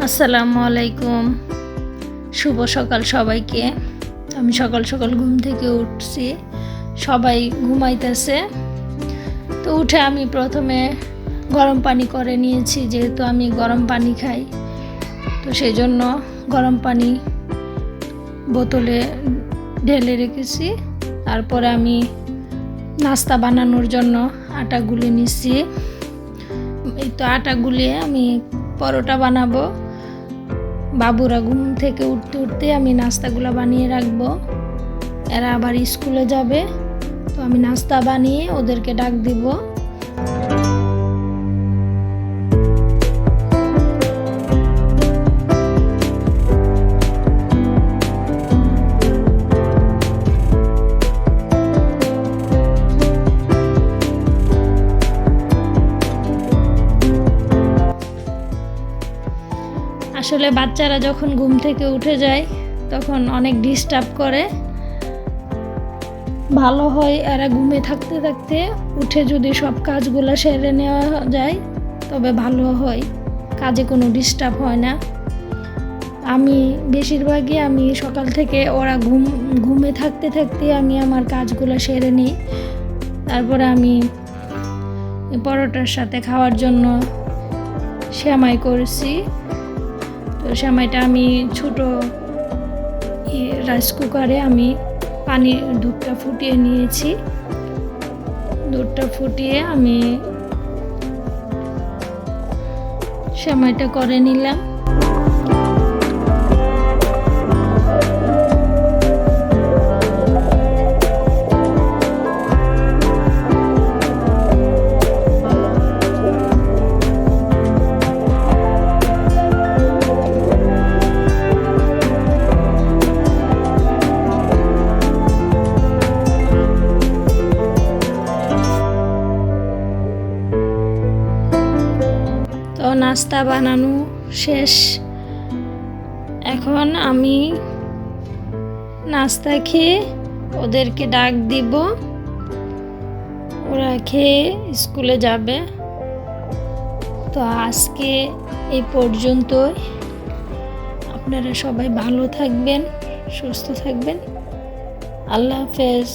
আসসালামু আলাইকুম। শুভ সকাল সবাইকে। আমি সকাল সকাল ঘুম থেকে উঠছি, সবাই ঘুমাইতেছে। তো উঠে আমি প্রথমে গরম পানি করে নিয়েছি, যেহেতু আমি গরম পানি খাই, তো সেই জন্য গরম পানি বোতলে ঢেলে রেখেছি। তারপরে আমি নাস্তা বানানোর জন্য আটা গুলে নিচ্ছি। এই তো আটা গুলিয়ে আমি পরোটা বানাবো। বাবুরা ঘুম থেকে উঠতে উঠতে আমি নাস্তাগুলো বানিয়ে রাখবো, এরা আবার স্কুলে যাবে। তো আমি নাস্তা বানিয়ে ওদেরকে ডাক দিব। আসলে বাচ্চারা যখন ঘুম থেকে উঠে যায় তখন অনেক ডিস্টার্ব করে। ভালো হয় এরা ঘুমে থাকতে থাকতে উঠে যদি সব কাজগুলো সেরে নেওয়া যায় তবে ভালো হয়, কাজে কোনো ডিস্টার্ব হয় না। আমি বেশিরভাগই আমি সকাল থেকে ওরা ঘুমে থাকতে থাকতে আমি আমার কাজগুলো সেরে নিই। তারপরে আমি পরোটার সাথে খাওয়ার জন্য সেমাই করেছি। তো সেমাইটা আমি ছোট রাইস কুকারে আমি দুধটা ফুটিয়ে নিয়েছি। দুধটা ফুটিয়ে আমি সেমাইটা করে নিলাম। তো নাস্তা বানানো শেষ, এখন আমি নাস্তা খেয়ে ওদেরকে ডাক দিব, ওরা খেয়ে স্কুলে যাবে। তো আজকে এই পর্যন্তই। আপনারা সবাই ভালো থাকবেন, সুস্থ থাকবেন। আল্লাহ হাফেজ।